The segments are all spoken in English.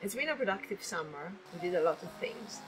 It's been a productive summer. We did a lot of things.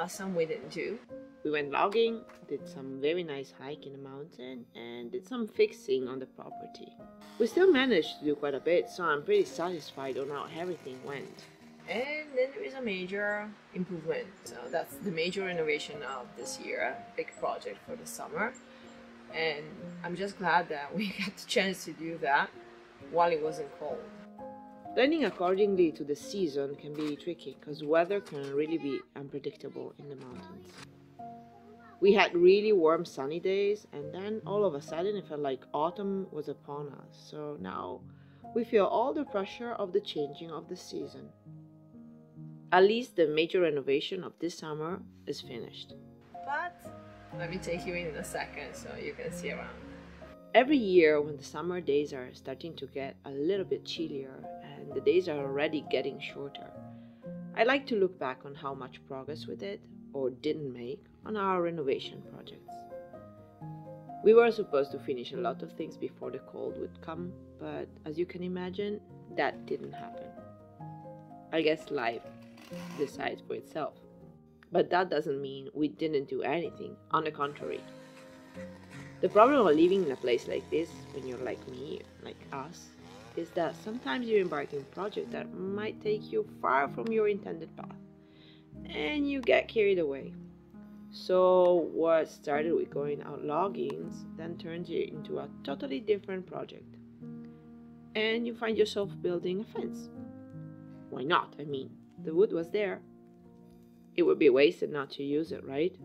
Some we didn't do. We went logging, did some very nice hike in the mountain, and did some fixing on the property. We still managed to do quite a bit, so I'm pretty satisfied on how everything went. And then there is a major improvement. So that's the major renovation of this year, big project for the summer. And I'm just glad that we got the chance to do that while it wasn't cold. Planning accordingly to the season can be tricky because weather can really be unpredictable in the mountains. We had really warm sunny days, and then all of a sudden it felt like autumn was upon us. So now we feel all the pressure of the changing of the season. At least the major renovation of this summer is finished. But let me take you in a second so you can see around. Every year when the summer days are starting to get a little bit chillier and the days are already getting shorter, I like to look back on how much progress we did or didn't make on our renovation projects. We were supposed to finish a lot of things before the cold would come, but as you can imagine, that didn't happen. I guess life decides for itself. But that doesn't mean we didn't do anything. On the contrary. The problem of living in a place like this, when you're like me, like us, is that sometimes you embark in projects that might take you far from your intended path, and you get carried away. So what started with going out loggings then turns you into a totally different project, and you find yourself building a fence. Why not? I mean, the wood was there. It would be wasted not to use it, right?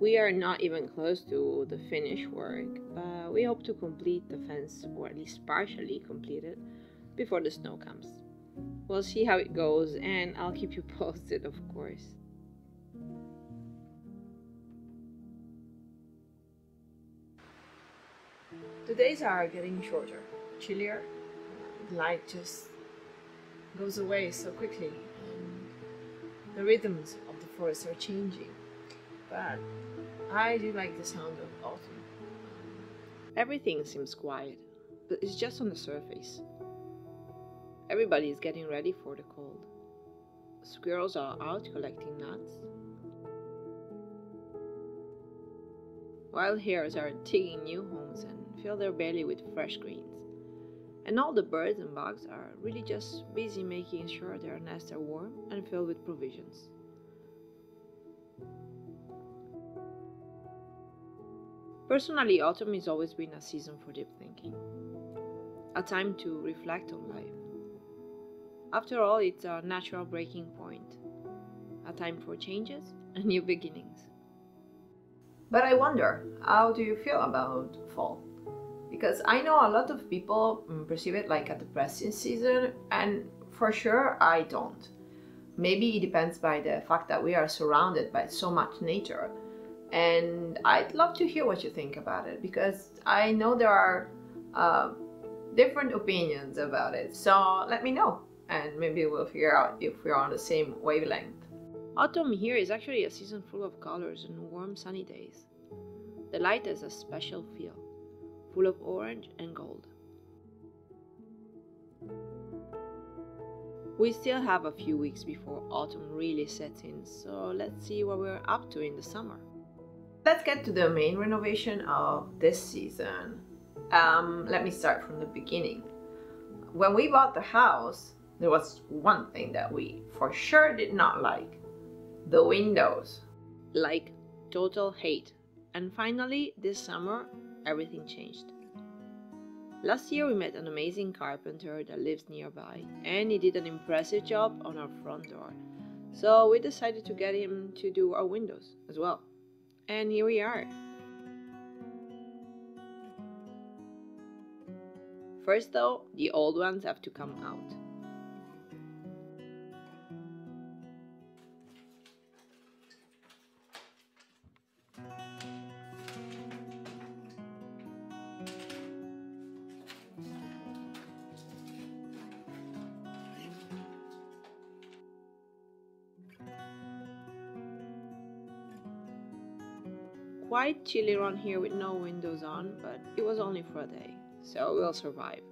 We are not even close to the finished work, but we hope to complete the fence, or at least partially complete it, before the snow comes. We'll see how it goes, and I'll keep you posted, of course. The days are getting shorter, chillier. Light just goes away so quickly. The rhythms of the forest are changing. But I do like the sound of autumn. Everything seems quiet, but it's just on the surface. Everybody is getting ready for the cold. Squirrels are out collecting nuts. Wild hares are digging new homes and fill their belly with fresh greens. And all the birds and bugs are really just busy making sure their nests are warm and filled with provisions. Personally, autumn has always been a season for deep thinking, a time to reflect on life. After all, it's a natural breaking point, a time for changes and new beginnings. But I wonder, how do you feel about fall? Because I know a lot of people perceive it like a depressing season, and for sure I don't. Maybe it depends by the fact that we are surrounded by so much nature. And I'd love to hear what you think about it, because I know there are different opinions about it. So let me know, and maybe we'll figure out if we're on the same wavelength. Autumn here is actually a season full of colors and warm sunny days. The light has a special feel, full of orange and gold. We still have a few weeks before autumn really sets in, so let's see what we're up to in the summer. Let's get to the main renovation of this season. Let me start from the beginning. When we bought the house, there was one thing that we for sure did not like: the windows. Like total hate. And finally, this summer, everything changed. Last year we met an amazing carpenter that lives nearby, and he did an impressive job on our front door. So we decided to get him to do our windows as well. And here we are. First though, the old ones have to come out. quite chilly around here with no windows on, but it was only for a day, so we'll survive.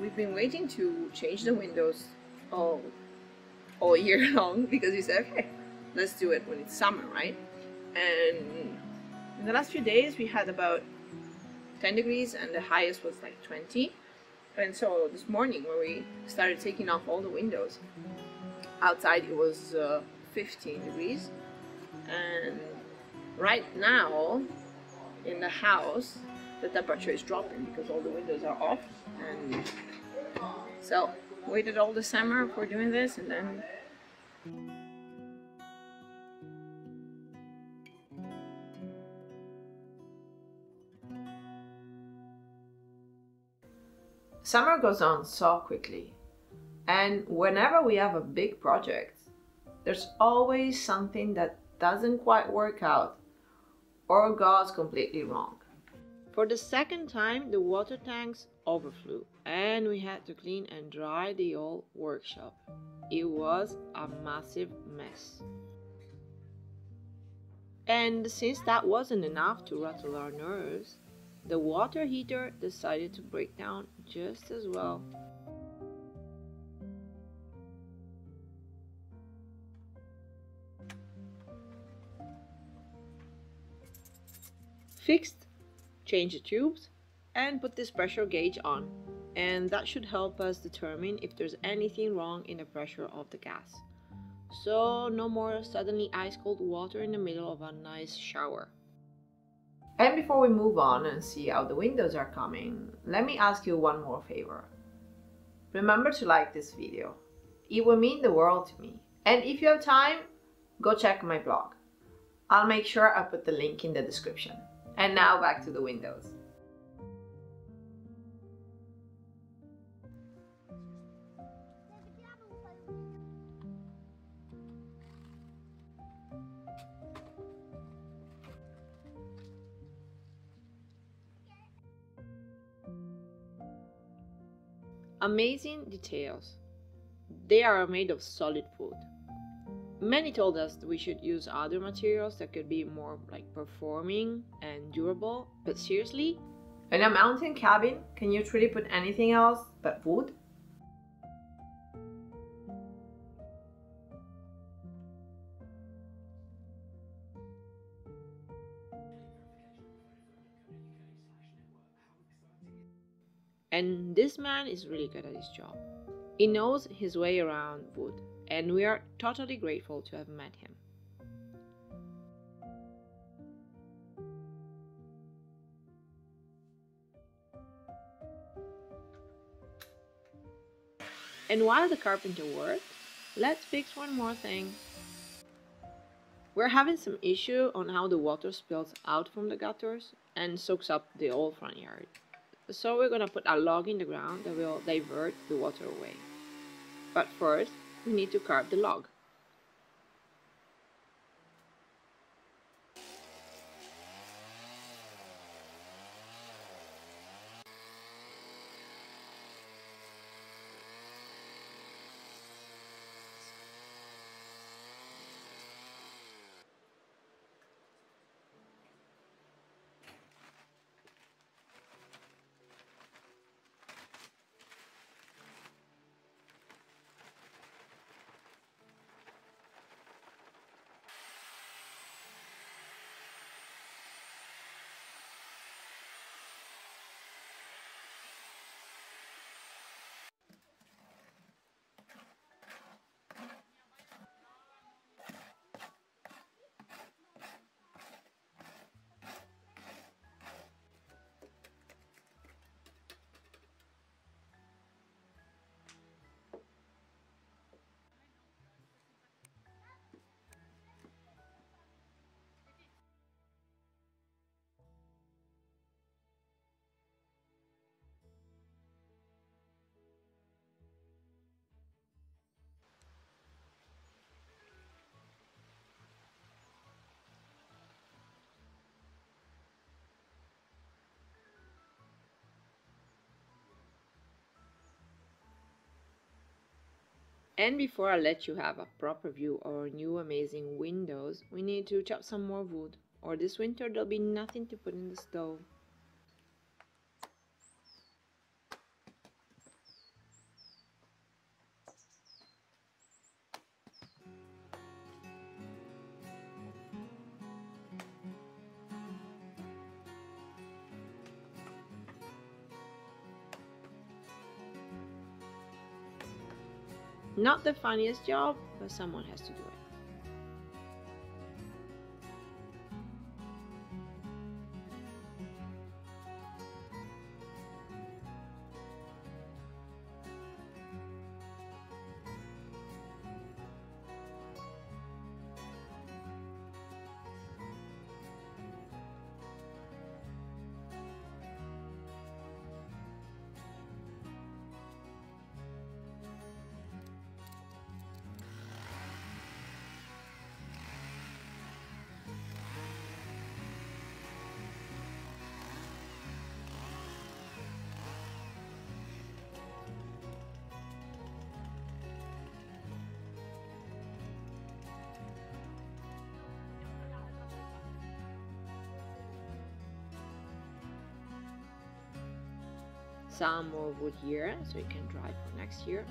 We've been waiting to change the windows all, all year long because we said, okay, let's do it when it's summer, right? And in the last few days we had about 10 degrees and the highest was like 20. And so this morning when we started taking off all the windows, outside it was 15 degrees. And right now in the house the temperature is dropping because all the windows are off. And so waited all the summer for doing this, and then summer goes on so quickly, and whenever we have a big project, there's always something that doesn't quite work out or goes completely wrong. for the second time the water tanks overflew and we had to clean and dry the old workshop. It was a massive mess. And since that wasn't enough to rattle our nerves, the water heater decided to break down just as well. Fixed, change the tubes, and put this pressure gauge on, and that should help us determine if there's anything wrong in the pressure of the gas. So no more suddenly ice cold water in the middle of a nice shower. And before we move on and see how the windows are coming, let me ask you one more favor. Remember to like this video. It will mean the world to me. And if you have time, go check my blog. I'll make sure I put the link in the description. And now back to the windows. Amazing details. They are made of solid wood. Many told us that we should use other materials that could be more like performing and durable, but seriously? In a mountain cabin, can you truly put anything else but wood? And this man is really good at his job. He knows his way around wood, and we are totally grateful to have met him. And while the carpenter worked, let's fix one more thing. We're having some issue on how the water spills out from the gutters and soaks up the old front yard. So we're gonna put a log in the ground that will divert the water away. But first, we need to carve the log. And before I let you have a proper view of our new amazing windows, we need to chop some more wood, or this winter there'll be nothing to put in the stove. Not the funniest job, but someone has to do it. Some more wood here so it can dry for next year.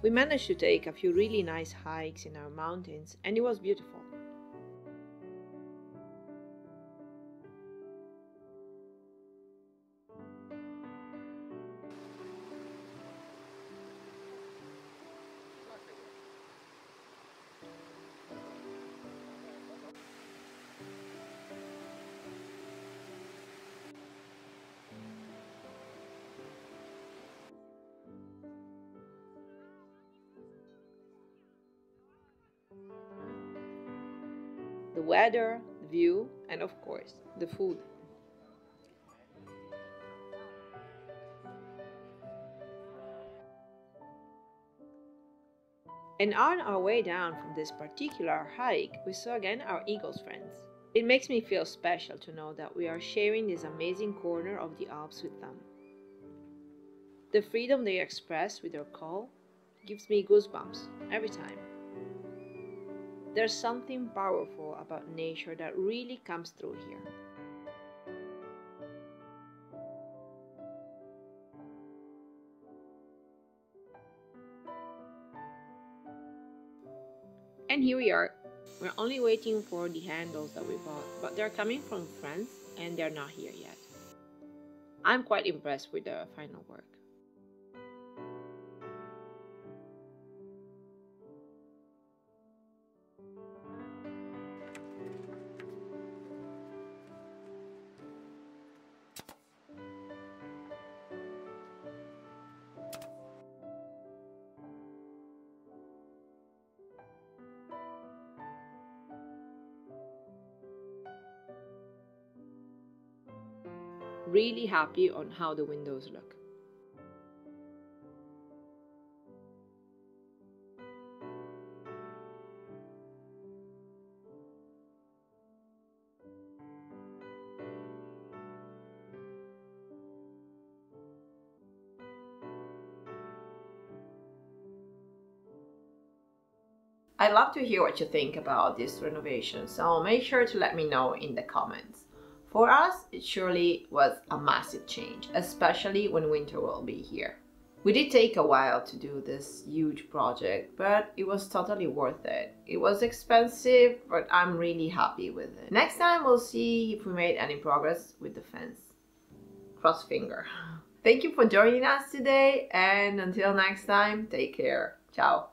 We managed to take a few really nice hikes in our mountains, and it was beautiful. The weather, the view, and of course, the food. And on our way down from this particular hike, we saw again our Eagles friends. It makes me feel special to know that we are sharing this amazing corner of the Alps with them. The freedom they express with their call gives me goosebumps every time. There's something powerful about nature that really comes through here. And here we are. We're only waiting for the handles that we bought, but they're coming from France and they're not here yet. I'm quite impressed with the final work. Really happy on how the windows look. I'd love to hear what you think about this renovation, so make sure to let me know in the comments. For us, it surely was a massive change, especially when winter will be here. We did take a while to do this huge project, but it was totally worth it. It was expensive, but I'm really happy with it. Next time we'll see if we made any progress with the fence. Cross finger. Thank you for joining us today, and until next time, take care. Ciao.